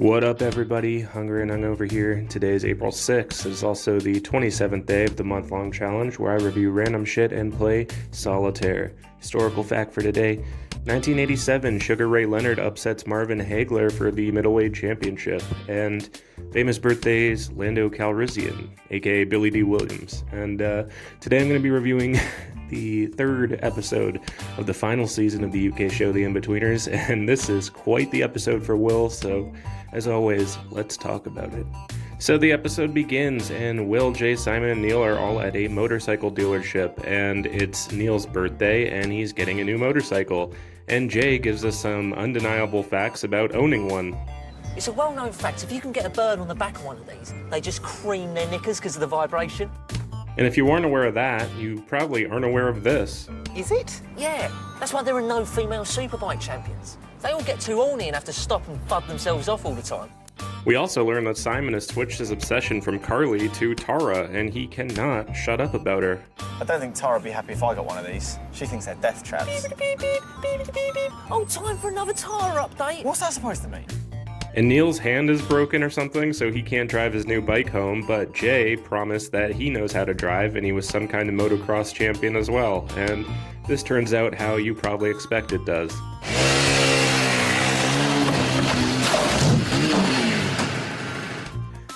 What up, everybody? Hungry and Hungover here. Today is April 6th. It is also the 27th day of the month-long challenge where I review random shit and play Solitaire. Historical fact for today: 1987, Sugar Ray Leonard upsets Marvin Hagler for the middleweight championship. And famous birthdays: Lando Calrissian, aka Billy D. Williams. And today I'm going to be reviewing the third episode of the final season of the UK show The Inbetweeners, and this is quite the episode for Will, so as always, let's talk about it. So the episode begins, and Will, Jay, Simon, and Neil are all at a motorcycle dealership, and it's Neil's birthday, and he's getting a new motorcycle, and Jay gives us some undeniable facts about owning one. It's a well-known fact, if you can get a bird on the back of one of these, they just cream their knickers because of the vibration. And if you weren't aware of that, you probably aren't aware of this. Is it? Yeah, that's why there are no female superbike champions. They all get too horny and have to stop and fud themselves off all the time. We also learned that Simon has switched his obsession from Carrie to Tara, and he cannot shut up about her. I don't think Tara would be happy if I got one of these. She thinks they're death traps. Oh, time for another Tara update. What's that supposed to mean? And Neil's hand is broken or something, so he can't drive his new bike home, but Jay promised that he knows how to drive, and he was some kind of motocross champion as well. And this turns out how you probably expect it does.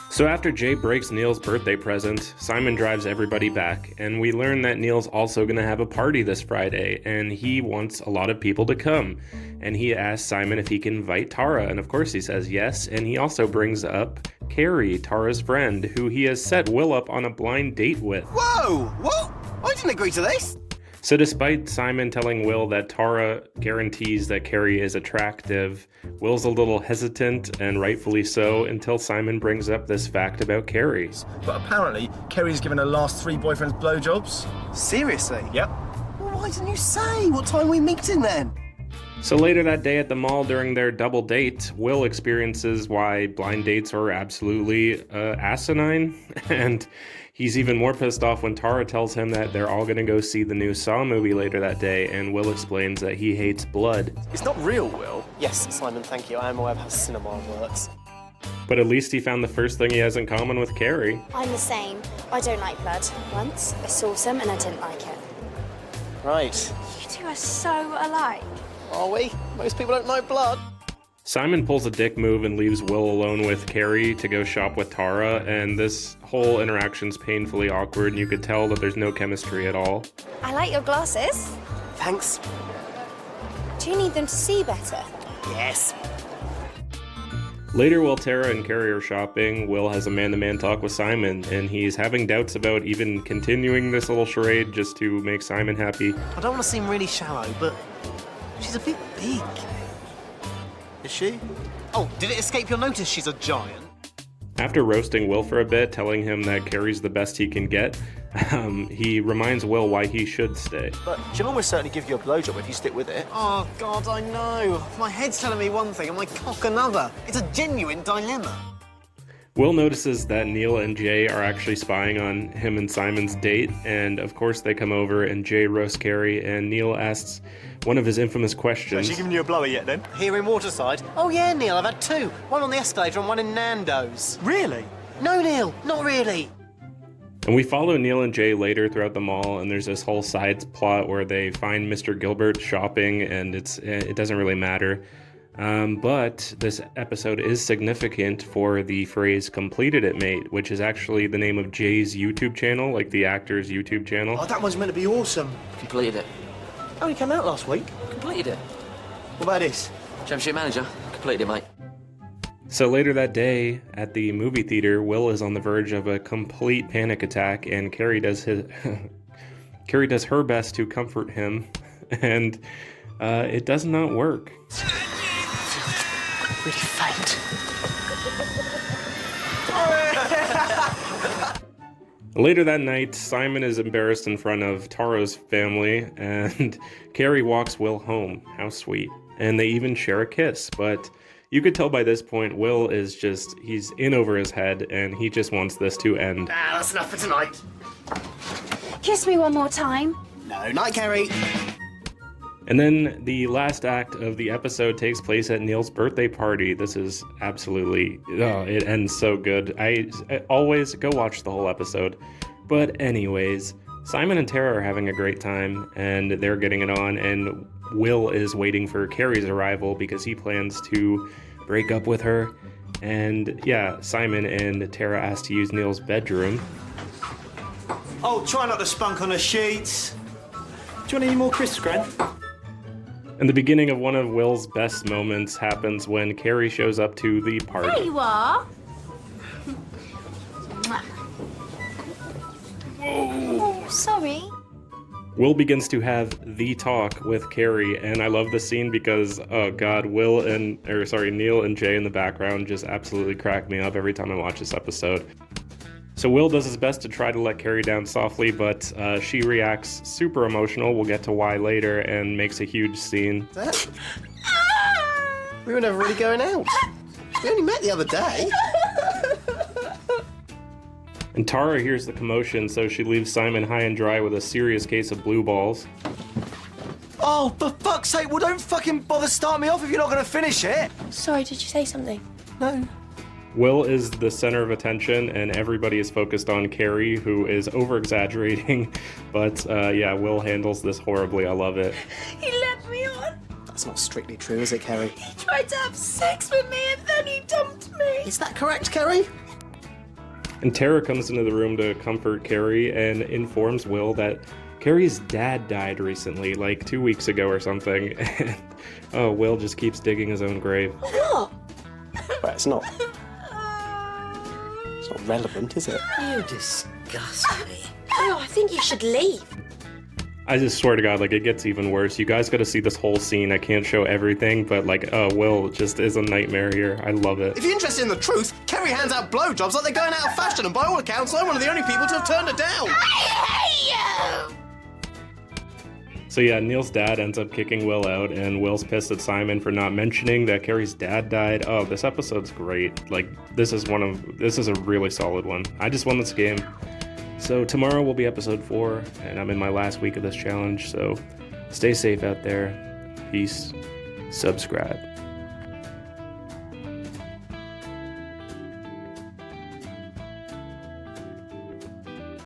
So after Jay breaks Neil's birthday present, Simon drives everybody back, and we learn that Neil's also going to have a party this Friday, and he wants a lot of people to come. And he asks Simon if he can invite Tara, and of course he says yes, and he also brings up Carrie, Tara's friend, who he has set Will up on a blind date with. Whoa! What? I didn't agree to this! So despite Simon telling Will that Tara guarantees that Carrie is attractive, Will's a little hesitant, and rightfully so, until Simon brings up this fact about Carrie. But apparently, Kerry's given her last 3 boyfriends blowjobs. Seriously? Yep. Well, why didn't you say? What time are we meeting then? So later that day at the mall during their double date, Will experiences why blind dates are absolutely asinine, and he's even more pissed off when Tara tells him that they're all going to go see the new Saw movie later that day, and Will explains that he hates blood. It's not real, Will. Yes, Simon, thank you. I am aware of how cinema works. But at least he found the first thing he has in common with Carrie. I'm the same. I don't like blood. Once, I saw some and I didn't like it. Right. You two are so alike. Are we? Most people don't know blood. Simon pulls a dick move and leaves Will alone with Carrie to go shop with Tara, and this whole interaction's painfully awkward, and you could tell that there's no chemistry at all. I like your glasses. Thanks. Do you need them to see better? Yes. Later, while Tara and Carrie are shopping, Will has a man-to-man talk with Simon, and he's having doubts about even continuing this little charade just to make Simon happy. I don't want to seem really shallow, but she's a bit big. Is she? Oh, did it escape your notice she's a giant? After roasting Will for a bit, telling him that Carrie's the best he can get, he reminds Will why he should stay. But she'll almost certainly give you a blowjob if you stick with it. Oh, God, I know. My head's telling me one thing and my cock another. It's a genuine dilemma. Will notices that Neil and Jay are actually spying on him and Simon's date, and of course they come over and Jay roasts Carrie, and Neil asks one of his infamous questions. Has she given you a blower yet, then? Here in Waterside? Oh, yeah, Neil, I've had 2. One on the escalator and one in Nando's. Really? No, Neil, not really. And we follow Neil and Jay later throughout the mall, and there's this whole side plot where they find Mr. Gilbert shopping, and it doesn't really matter. But this episode is significant for the phrase "completed it, mate," which is actually the name of Jay's YouTube channel, like the actor's YouTube channel. Oh, that one's meant to be awesome. Completed it. Only came out last week. Completed it. What about this? Championship manager. Completed it, mate. So later that day at the movie theater, Will is on the verge of a complete panic attack, and Carrie does her best to comfort him, and it does not work. Really faint. Later that night, Simon is embarrassed in front of Tara's family, and Carrie walks Will home. How sweet. And they even share a kiss, but you could tell by this point Will is he's in over his head, and he just wants this to end. That's enough for tonight. Kiss me one more time. No, night, Carrie. And then the last act of the episode takes place at Neil's birthday party. This is absolutely, it ends so good. I always go watch the whole episode. But anyways, Simon and Tara are having a great time, and they're getting it on, and Will is waiting for Carrie's arrival because he plans to break up with her. And yeah, Simon and Tara asked to use Neil's bedroom. Oh, try not to spunk on the sheets. Do you want any more crisps, Gran? And the beginning of one of Will's best moments happens when Carrie shows up to the party. There you are. Oh, sorry. Will begins to have the talk with Carrie, and I love this scene because, oh god, Neil and Jay in the background just absolutely crack me up every time I watch this episode. So Will does his best to try to let Carrie down softly, but she reacts super emotional, we'll get to why later, and makes a huge scene. We were never really going out. We only met the other day. And Tara hears the commotion, so she leaves Simon high and dry with a serious case of blue balls. Oh, for fuck's sake, well, don't fucking bother starting me off if you're not going to finish it. Sorry, did you say something? No. Will is the center of attention, and everybody is focused on Carrie, who is over-exaggerating. But yeah, Will handles this horribly. I love it. He led me on. That's not strictly true, is it, Carrie? He tried to have sex with me and then he dumped me. Is that correct, Carrie? And Tara comes into the room to comfort Carrie and informs Will that Carrie's dad died recently, like 2 weeks ago or something. And oh, Will just keeps digging his own grave. What? Well, it's not relevant, is it? You disgust me. Oh, I think you should leave. I just swear to God, like, it gets even worse. You guys gotta see this whole scene. I can't show everything, but like, Will just is a nightmare here. I love it. If you're interested in the truth, Carrie hands out blowjobs like they're going out of fashion, and by all accounts, I'm one of the only people to have turned her down. I hate you! So yeah, Neil's dad ends up kicking Will out, and Will's pissed at Simon for not mentioning that Carrie's dad died. Oh, this episode's great. Like, this is a really solid one. I just won this game. So tomorrow will be episode 4, and I'm in my last week of this challenge, so stay safe out there. Peace. Subscribe.